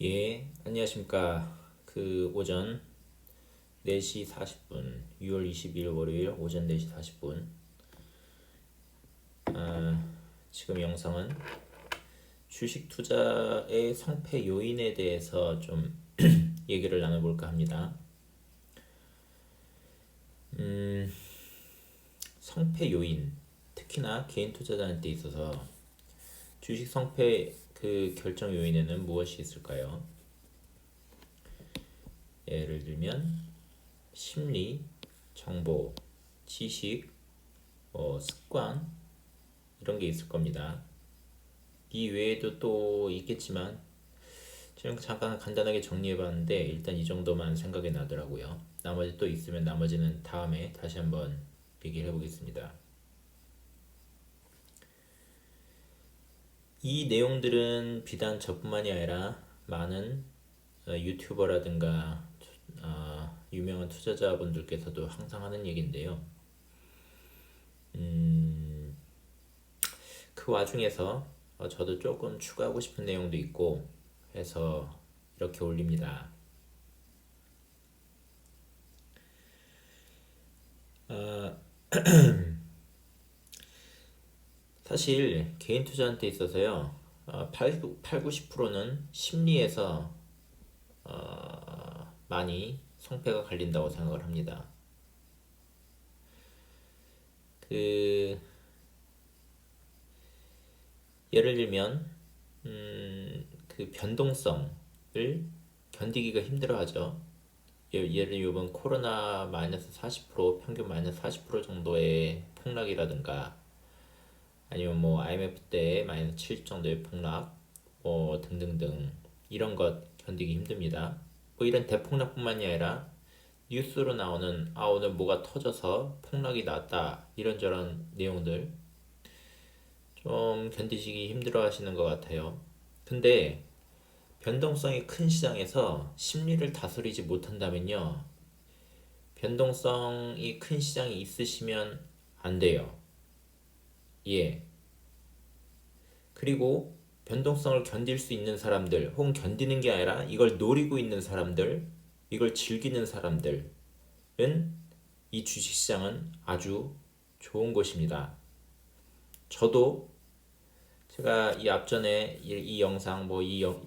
예, 안녕하십니까. 오전 4시 40분, 6월 22일 월요일 오전 4시 40분. 지금 영상은 주식 투자의 성패 요인에 대해서 좀 얘기를 나눠볼까 합니다. 성패 요인, 특히나 개인 투자자한테 있어서 주식 성패 결정 요인에는 무엇이 있을까요? 예를 들면 심리, 정보, 지식, 습관 이런 게 있을 겁니다. 이 외에도 또 있겠지만 지금 잠깐 간단하게 정리해봤는데 일단 이 정도만 생각이 나더라고요. 나머지 또 있으면 나머지는 다음에 다시 한번 얘기를 해보겠습니다. 이 내용들은 비단 저뿐만이 아니라 많은 유튜버라든가 유명한 투자자분들께서도 항상 하는 얘기인데요. 그 와중에서 저도 조금 추가하고 싶은 내용도 있고 해서 이렇게 올립니다. 사실 개인 투자한테 있어서요, 90%는 심리에서 많이 성패가 갈린다고 생각을 합니다. 예를 들면 변동성을 견디기가 힘들어하죠. 예를 들면 이번 코로나 마이너스 40% 평균 마이너스 40% 정도의 폭락이라든가 아니면 뭐 IMF 때 마이너스 7 정도의 폭락 뭐 등등등 이런 것 견디기 힘듭니다. 뭐 이런 대폭락뿐만이 아니라 뉴스로 나오는 오늘 뭐가 터져서 폭락이 났다 이런저런 내용들 좀 견디시기 힘들어 하시는 것 같아요. 근데 변동성이 큰 시장에서 심리를 다스리지 못한다면요, 변동성이 큰 시장이 있으시면 안 돼요. 예. 그리고 변동성을 견딜 수 있는 사람들, 혹은 견디는 게 아니라 이걸 노리고 있는 사람들, 이걸 즐기는 사람들은 이 주식시장은 아주 좋은 곳입니다. 저도 제가 이 앞전에 이 영상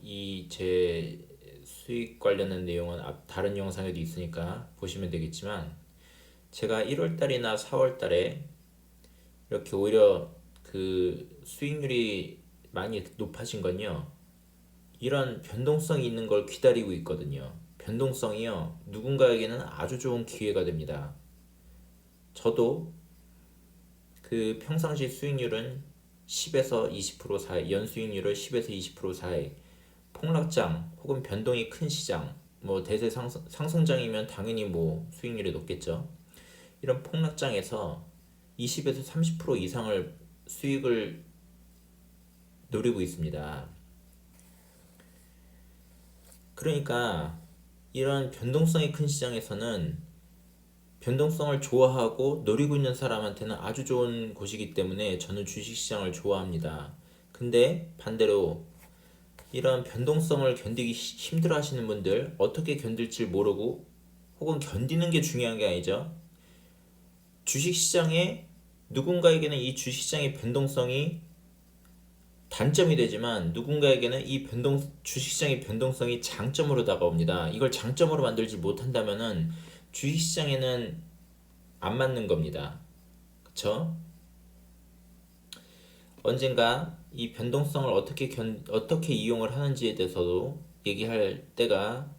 이 제 수익 관련된 내용은 다른 영상에도 있으니까 보시면 되겠지만 제가 1월 달이나 4월 달에 이렇게 오히려 수익률이 많이 높아진 건요, 이런 변동성이 있는 걸 기다리고 있거든요. 변동성이요, 누군가에게는 아주 좋은 기회가 됩니다. 저도 평상시 수익률은 10에서 20% 사이, 연수익률을 10에서 20% 사이, 폭락장 혹은 변동이 큰 시장, 뭐 대세 상승장이면 당연히 뭐 수익률이 높겠죠. 이런 폭락장에서 20에서 30% 이상을 수익을 노리고 있습니다. 그러니까 이런 변동성이 큰 시장에서는 변동성을 좋아하고 노리고 있는 사람한테는 아주 좋은 곳이기 때문에 저는 주식시장을 좋아합니다. 근데 반대로 이런 변동성을 견디기 힘들어 하시는 분들, 어떻게 견딜지 모르고 혹은 견디는 게 중요한 게 아니죠. 주식시장에 누군가에게는 이 주식시장의 변동성이 단점이 되지만 누군가에게는 주식시장의 변동성이 장점으로 다가옵니다. 이걸 장점으로 만들지 못한다면은 주식시장에는 안 맞는 겁니다. 그쵸? 언젠가 이 변동성을 어떻게 이용을 하는지에 대해서도 얘기할 때가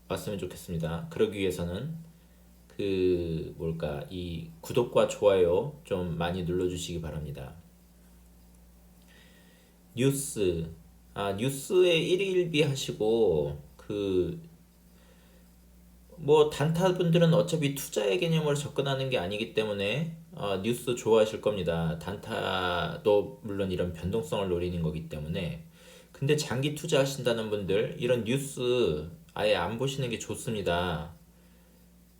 왔으면 좋겠습니다. 그러기 위해서는 이 구독과 좋아요 좀 많이 눌러주시기 바랍니다. 뉴스에 일일비 하시고 뭐 단타분들은 어차피 투자의 개념으로 접근하는 게 아니기 때문에 뉴스 좋아하실 겁니다. 단타도 물론 이런 변동성을 노리는 거기 때문에. 근데 장기 투자하신다는 분들 이런 뉴스 아예 안 보시는 게 좋습니다.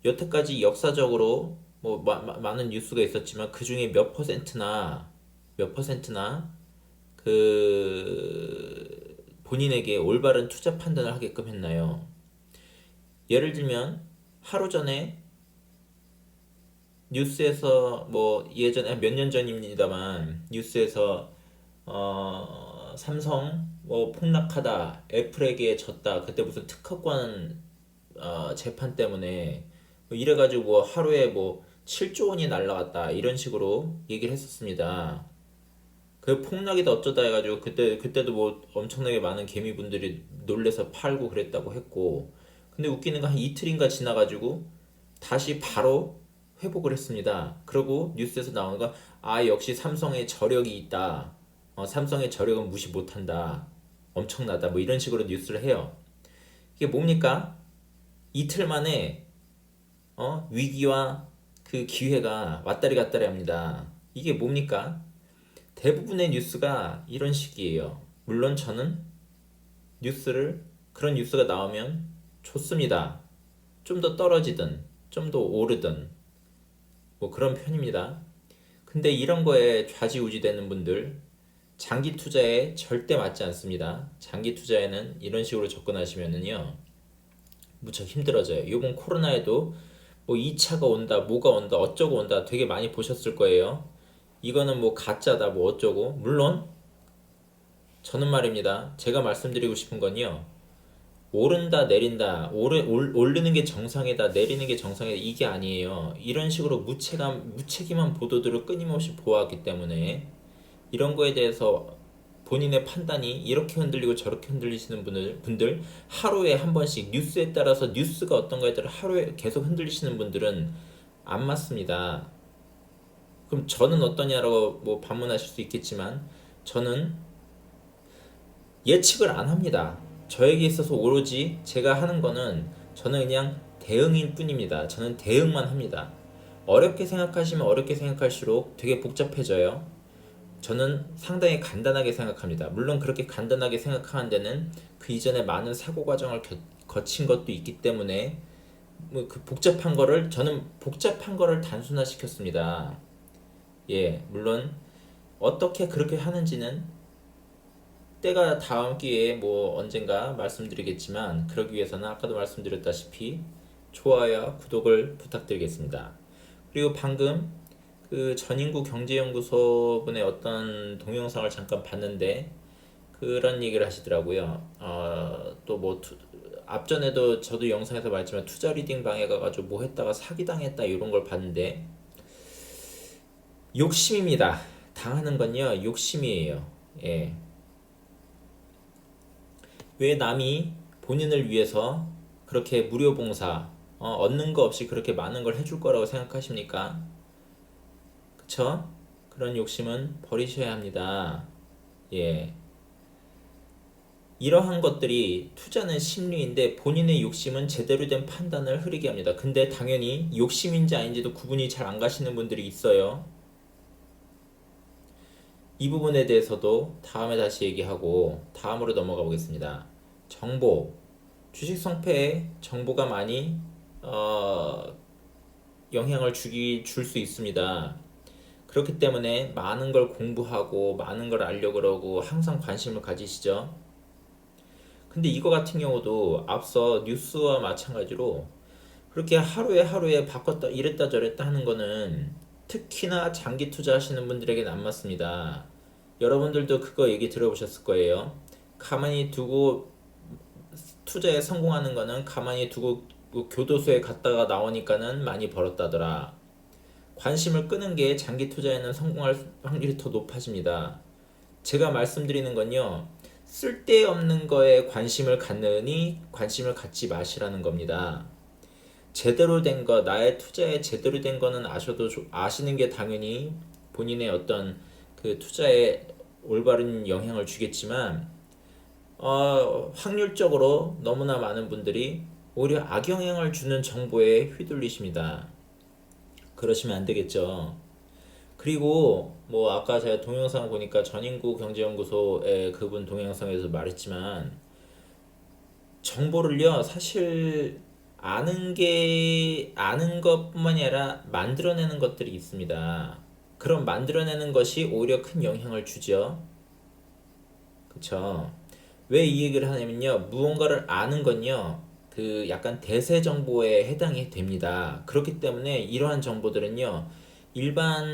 여태까지 역사적으로 뭐 많은 뉴스가 있었지만 그 중에 몇 퍼센트나 본인에게 올바른 투자 판단을 하게끔 했나요? 예를 들면 하루 전에 뉴스에서 뭐 예전에 몇 년 전입니다만 뉴스에서 삼성 뭐 폭락하다 애플에게 졌다 그때 무슨 특허권 재판 때문에 뭐 이래가지고 뭐 하루에 뭐 7조 원이 날라갔다 이런 식으로 얘기를 했었습니다. 그 폭락이다 어쩌다 해가지고 그때도 뭐 엄청나게 많은 개미분들이 놀래서 팔고 그랬다고 했고 근데 웃기는 거 한 이틀인가 지나가지고 다시 바로 회복을 했습니다. 그리고 뉴스에서 나오는 거 역시 삼성의 저력이 있다. 삼성의 저력은 무시 못한다. 엄청나다. 뭐 이런 식으로 뉴스를 해요. 이게 뭡니까? 이틀 만에 위기와 그 기회가 왔다리 갔다리 합니다. 이게 뭡니까? 대부분의 뉴스가 이런 식이에요. 물론 저는 그런 뉴스가 나오면 좋습니다. 좀 더 떨어지든 좀 더 오르든 뭐 그런 편입니다. 근데 이런 거에 좌지우지 되는 분들 장기 투자에 절대 맞지 않습니다. 장기 투자에는 이런 식으로 접근하시면은요 무척 힘들어져요. 이번 코로나에도 뭐 2차가 온다 뭐가 온다 어쩌고 온다 되게 많이 보셨을 거예요. 이거는 뭐 가짜다 뭐 어쩌고 물론 저는 말입니다. 제가 말씀드리고 싶은 건요. 오른다 내린다 오르는 게 정상이다 내리는 게 정상이다 이게 아니에요. 이런 식으로 무책임한 보도들을 끊임없이 보았기 때문에 이런 거에 대해서 본인의 판단이 이렇게 흔들리고 저렇게 흔들리시는 분들 하루에 한 번씩 뉴스에 따라서 뉴스가 어떤 거에 따라 하루에 계속 흔들리시는 분들은 안 맞습니다. 그럼 저는 어떠냐라고 뭐 반문하실 수 있겠지만 저는 예측을 안 합니다. 저에게 있어서 오로지 제가 하는 거는 저는 그냥 대응일 뿐입니다. 저는 대응만 합니다. 어렵게 생각하시면 어렵게 생각할수록 되게 복잡해져요. 저는 상당히 간단하게 생각합니다. 물론 그렇게 간단하게 생각하는 데는 그 이전에 많은 사고 과정을 거친 것도 있기 때문에 뭐 그 저는 복잡한 거를 단순화시켰습니다. 예, 물론 어떻게 그렇게 하는지는 때가 다음 기회에 뭐 언젠가 말씀드리겠지만 그러기 위해서는 아까도 말씀드렸다시피 좋아요와 구독을 부탁드리겠습니다. 그리고 방금 그 전인구 경제연구소 분의 어떤 동영상을 잠깐 봤는데 그런 얘기를 하시더라고요. 또 뭐 앞전에도 저도 영상에서 말했지만 투자 리딩 방에 가가지고 뭐 했다가 사기당했다 이런 걸 봤는데 욕심입니다. 당하는 건요 욕심이에요. 예. 왜 남이 본인을 위해서 그렇게 무료봉사 얻는 거 없이 그렇게 많은 걸 해줄 거라고 생각하십니까? 그쵸? 그런 욕심은 버리셔야 합니다. 예. 이러한 것들이 투자는 심리인데 본인의 욕심은 제대로 된 판단을 흐리게 합니다. 근데 당연히 욕심인지 아닌지도 구분이 잘 안 가시는 분들이 있어요. 이 부분에 대해서도 다음에 다시 얘기하고 다음으로 넘어가 보겠습니다. 정보. 주식 성패에 정보가 많이 영향을 줄 수 있습니다. 그렇기 때문에 많은 걸 공부하고 많은 걸 알려고 그러고 항상 관심을 가지시죠. 근데 이거 같은 경우도 앞서 뉴스와 마찬가지로 그렇게 하루에 바꿨다 이랬다 저랬다 하는 거는 특히나 장기 투자하시는 분들에게는 안 맞습니다. 여러분들도 그거 얘기 들어보셨을 거예요. 가만히 두고 투자에 성공하는 거는 가만히 두고 교도소에 갔다가 나오니까는 많이 벌었다더라. 관심을 끄는 게 장기 투자에는 성공할 확률이 더 높아집니다. 제가 말씀드리는 건요. 쓸데없는 거에 관심을 갖느니 관심을 갖지 마시라는 겁니다. 제대로 된 거, 나의 투자에 제대로 된 거는 아시는 게 당연히 본인의 어떤 그 투자에 올바른 영향을 주겠지만 확률적으로 너무나 많은 분들이 오히려 악영향을 주는 정보에 휘둘리십니다. 그러시면 안 되겠죠. 그리고 뭐 아까 제가 동영상 보니까 전인구 경제연구소의 그분 동영상에서 말했지만 정보를요 사실 아는 것뿐만이 아니라 만들어내는 것들이 있습니다. 그럼 만들어내는 것이 오히려 큰 영향을 주죠. 그쵸? 왜 이 얘기를 하냐면요. 무언가를 아는 건요. 그 약간 대세 정보에 해당이 됩니다. 그렇기 때문에 이러한 정보들은요. 일반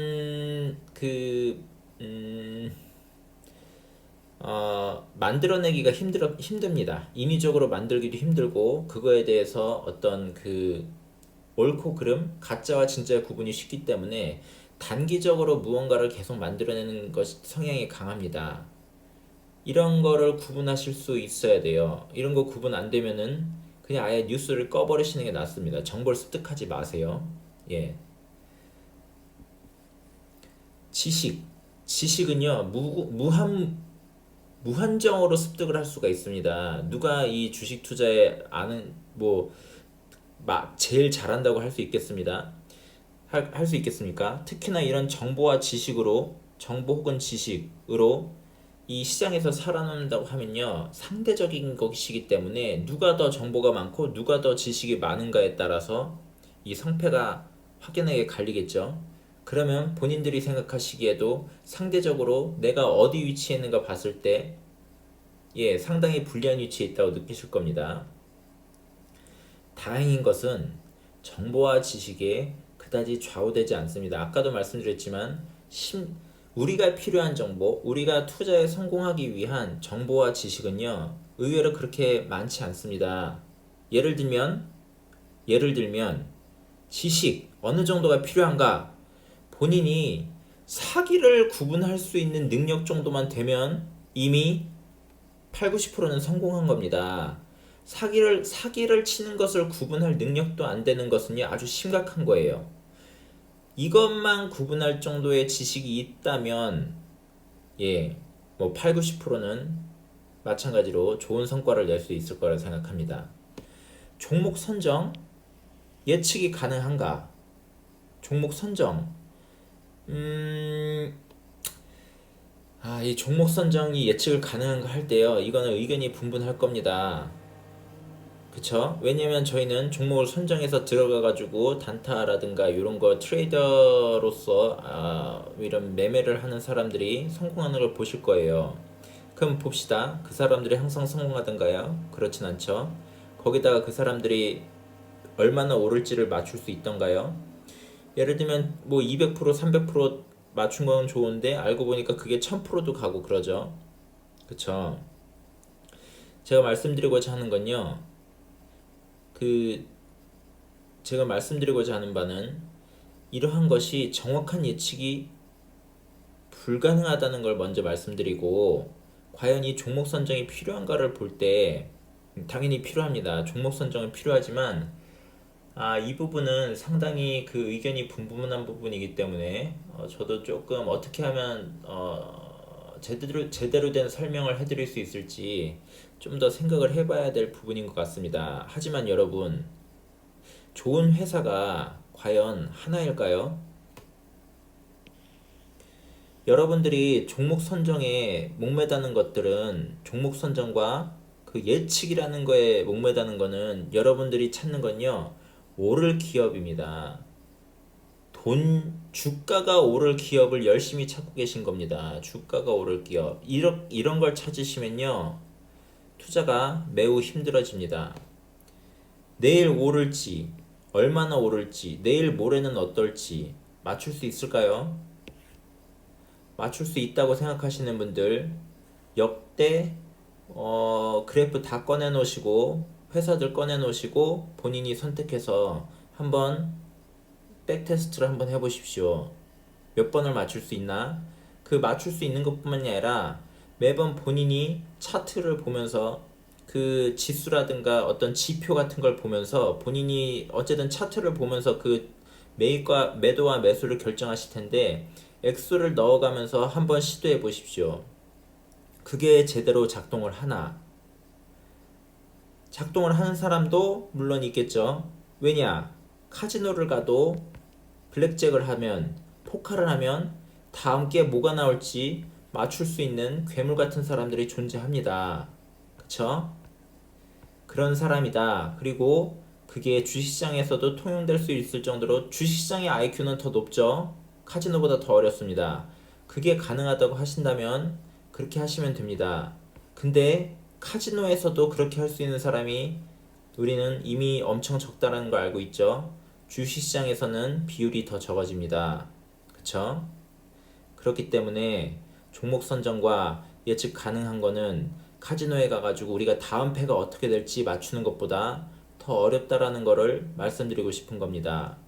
음, 만들어내기가 힘듭니다. 인위적으로 만들기도 힘들고 그거에 대해서 어떤 그 옳고 그름, 가짜와 진짜의 구분이 쉽기 때문에 단기적으로 무언가를 계속 만들어내는 것 성향이 강합니다. 이런 거를 구분하실 수 있어야 돼요. 이런 거 구분 안 되면은 그냥 아예 뉴스를 꺼버리시는 게 낫습니다. 정보를 습득하지 마세요. 예. 지식. 지식은요, 무한정으로 습득을 할 수가 있습니다. 누가 이 주식 투자에 아는, 제일 잘한다고 할 수 있겠습니다. 할 수 있겠습니까? 특히나 이런 정보 혹은 지식으로 이 시장에서 살아남는다고 하면요, 상대적인 것이기 때문에 누가 더 정보가 많고 누가 더 지식이 많은가에 따라서 이 성패가 확연하게 갈리겠죠. 그러면 본인들이 생각하시기에도 상대적으로 내가 어디 위치에 있는가 봤을 때, 예, 상당히 불리한 위치에 있다고 느끼실 겁니다. 다행인 것은 정보와 지식에 그다지 좌우되지 않습니다. 아까도 말씀드렸지만 우리가 필요한 정보, 우리가 투자에 성공하기 위한 정보와 지식은요, 의외로 그렇게 많지 않습니다. 예를 들면 지식 어느 정도가 필요한가? 본인이 사기를 구분할 수 있는 능력 정도만 되면 이미 8, 90%는 성공한 겁니다. 사기를 치는 것을 구분할 능력도 안 되는 것은요, 아주 심각한 거예요. 이것만 구분할 정도의 지식이 있다면, 예, 8, 90%는 마찬가지로 좋은 성과를 낼 수 있을 거라 생각합니다. 종목 선정, 예측이 가능한가? 종목 선정, 이 종목 선정이 예측을 가능한가 할 때요, 이거는 의견이 분분할 겁니다. 그쵸? 왜냐면 저희는 종목을 선정해서 들어가가지고 단타라든가 이런 거 트레이더로서 이런 매매를 하는 사람들이 성공하는 걸 보실 거예요. 그럼 봅시다. 그 사람들이 항상 성공하던가요? 그렇진 않죠. 거기다가 그 사람들이 얼마나 오를지를 맞출 수 있던가요? 예를 들면 200%, 300% 맞춘 건 좋은데 알고 보니까 그게 1000%도 가고 그러죠. 그쵸? 제가 말씀드리고자 하는 건요. 그 제가 말씀드리고자 하는 바는 이러한 것이 정확한 예측이 불가능하다는 걸 먼저 말씀드리고, 과연 이 종목 선정이 필요한가를 볼 때 당연히 필요합니다. 종목 선정은 필요하지만 이 부분은 상당히 그 의견이 분분한 부분이기 때문에 저도 조금 어떻게 하면 제대로 된 설명을 해드릴 수 있을지 좀 더 생각을 해봐야 될 부분인 것 같습니다. 하지만 여러분, 좋은 회사가 과연 하나일까요? 여러분들이 종목 선정에 목매다는 것들은, 종목 선정과 그 예측이라는 거에 목매다는 거는 여러분들이 찾는 건요, 오를 기업입니다. 주가가 오를 기업을 열심히 찾고 계신 겁니다. 주가가 오를 기업. 이런 걸 찾으시면요, 투자가 매우 힘들어집니다. 내일 오를지, 얼마나 오를지, 내일 모레는 어떨지 맞출 수 있을까요? 맞출 수 있다고 생각하시는 분들, 역대 그래프 다 꺼내 놓으시고, 회사들 꺼내 놓으시고, 본인이 선택해서 한번 백테스트를 한번 해보십시오. 몇 번을 맞출 수 있나? 그 맞출 수 있는 것뿐만이 아니라 매번 본인이 차트를 보면서 그 지수라든가 어떤 지표 같은 걸 보면서, 본인이 어쨌든 차트를 보면서 그 매도와 매수를 결정하실 텐데, 액수를 넣어가면서 한번 시도해 보십시오. 그게 제대로 작동을 하나? 작동을 하는 사람도 물론 있겠죠. 왜냐? 카지노를 가도 블랙잭을 하면, 포카를 하면 다음 게 뭐가 나올지 맞출 수 있는 괴물 같은 사람들이 존재합니다. 그쵸? 그런 사람이다. 그리고 그게 주식시장에서도 통용될 수 있을 정도로 주식시장의 IQ는 더 높죠. 카지노보다 더 어렵습니다. 그게 가능하다고 하신다면 그렇게 하시면 됩니다. 근데 카지노에서도 그렇게 할 수 있는 사람이 우리는 이미 엄청 적다라는 걸 알고 있죠. 주식시장에서는 비율이 더 적어집니다. 그쵸? 그렇기 때문에 종목 선정과 예측 가능한 거는 카지노에 가가지고 우리가 다음 패가 어떻게 될지 맞추는 것보다 더 어렵다라는 거를 말씀드리고 싶은 겁니다.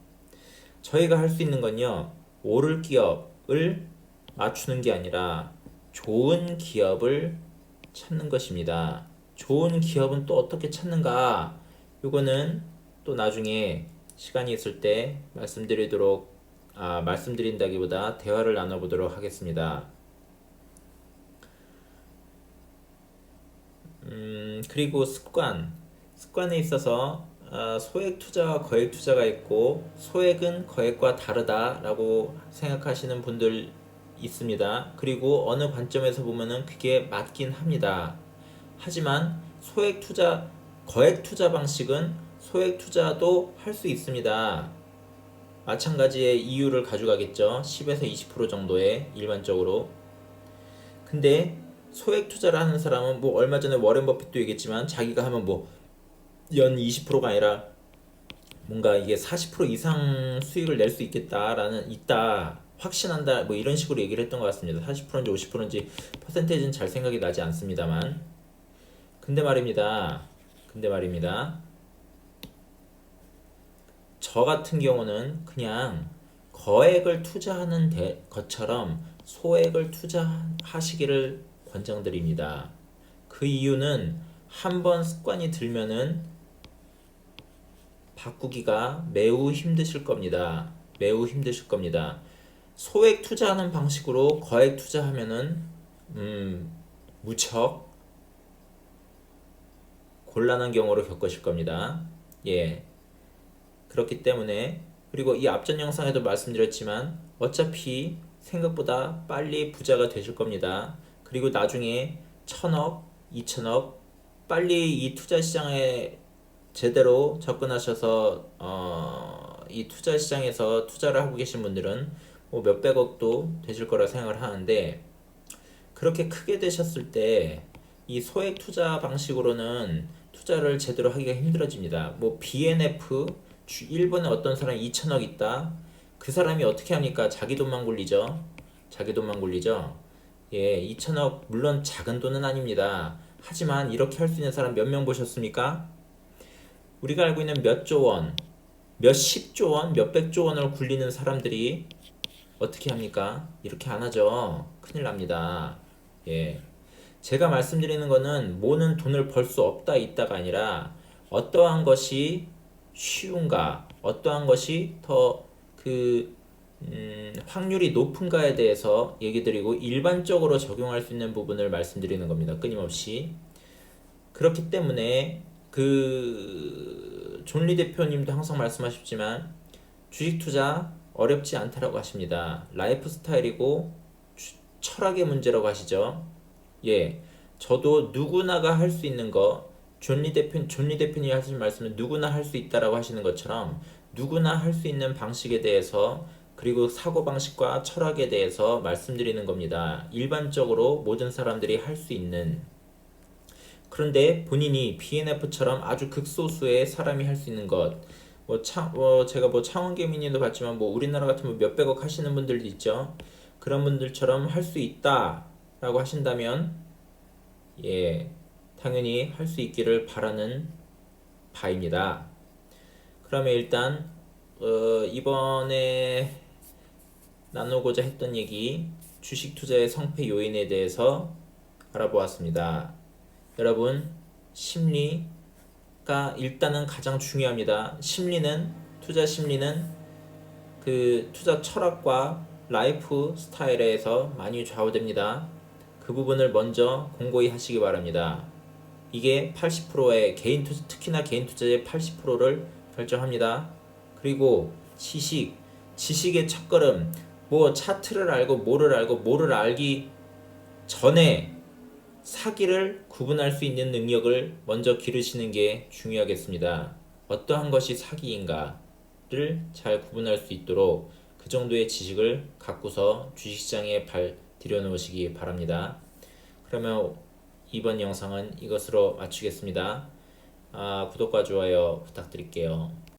저희가 할 수 있는 건요, 오를 기업을 맞추는 게 아니라 좋은 기업을 찾는 것입니다. 좋은 기업은 또 어떻게 찾는가? 이거는 또 나중에 시간이 있을 때 말씀드린다기보다 대화를 나눠보도록 하겠습니다. 그리고 습관에 있어서 소액 투자와 거액 투자가 있고 소액은 거액과 다르다라고 생각하시는 분들 있습니다. 그리고 어느 관점에서 보면은 그게 맞긴 합니다. 하지만 거액 투자 방식은 소액 투자도 할 수 있습니다. 마찬가지의 이유를 가져가겠죠. 10에서 20% 정도의 일반적으로. 근데 소액 투자를 하는 사람은 뭐 얼마 전에 워렌 버핏도 얘기했지만 자기가 하면 뭐 연 20%가 아니라 뭔가 이게 40% 이상 수익을 낼 수 있다 확신한다 뭐 이런 식으로 얘기를 했던 것 같습니다. 40%인지 50%인지 퍼센테이지는 잘 생각이 나지 않습니다만 근데 말입니다. 저 같은 경우는 그냥 거액을 투자하는 것처럼 소액을 투자하시기를 권장드립니다. 그 이유는 한번 습관이 들면은 바꾸기가 매우 힘드실 겁니다. 소액 투자하는 방식으로 거액 투자하면은 무척 곤란한 경우를 겪으실 겁니다. 예. 그렇기 때문에 그리고 이 앞전 영상에도 말씀드렸지만 어차피 생각보다 빨리 부자가 되실 겁니다. 그리고 나중에 1000억, 2000억 빨리 이 투자 시장에 제대로 접근하셔서 이 투자 시장에서 투자를 하고 계신 분들은 뭐 몇백억도 되실 거라 생각을 하는데 그렇게 크게 되셨을 때 이 소액 투자 방식으로는 투자를 제대로 하기가 힘들어집니다. 뭐 BNF 일본에 어떤 사람이 2천억 있다. 그 사람이 어떻게 합니까? 자기 돈만 굴리죠. 예, 2천억 물론 작은 돈은 아닙니다. 하지만 이렇게 할 수 있는 사람 몇 명 보셨습니까? 우리가 알고 있는 몇조 원, 몇십조 원, 몇백조 원을 굴리는 사람들이 어떻게 합니까? 이렇게 안 하죠. 큰일 납니다. 예. 제가 말씀드리는 거는 뭐는 돈을 벌 수 없다 있다가 아니라 어떠한 것이 쉬운가, 어떠한 것이 더 확률이 높은가에 대해서 얘기 드리고 일반적으로 적용할 수 있는 부분을 말씀드리는 겁니다. 끊임없이. 그렇기 때문에 존 리 대표님도 항상 말씀하셨지만 주식 투자 어렵지 않다라고 하십니다. 라이프 스타일이고 철학의 문제라고 하시죠. 예, 저도 누구나가 할 수 있는 거, 존 리 대표님이 하신 말씀은 누구나 할 수 있다라고 하시는 것처럼 누구나 할 수 있는 방식에 대해서 그리고 사고방식과 철학에 대해서 말씀드리는 겁니다. 일반적으로 모든 사람들이 할 수 있는 그런데 본인이 BNF처럼 아주 극소수의 사람이 할 수 있는 것, 제가 뭐 창원개미님도 봤지만 뭐 우리나라 같으면 몇백억 하시는 분들도 있죠. 그런 분들처럼 할 수 있다라고 하신다면 예, 당연히 할 수 있기를 바라는 바입니다. 그러면 일단 이번에 나누고자 했던 얘기 주식 투자의 성패 요인에 대해서 알아보았습니다. 여러분 심리가 일단은 가장 중요합니다. 투자 심리는 그 투자 철학과 라이프 스타일에서 많이 좌우됩니다. 그 부분을 먼저 공고히 하시기 바랍니다. 이게 80%의 특히나 개인 투자의 80%를 결정합니다. 그리고 지식의 첫걸음, 뭐 차트를 알고 뭐를 알기 전에 사기를 구분할 수 있는 능력을 먼저 기르시는 게 중요하겠습니다. 어떠한 것이 사기인가를 잘 구분할 수 있도록 그 정도의 지식을 갖고서 주식시장에 발 들여놓으시기 바랍니다. 그러면 이번 영상은 이것으로 마치겠습니다. 구독과 좋아요 부탁드릴게요.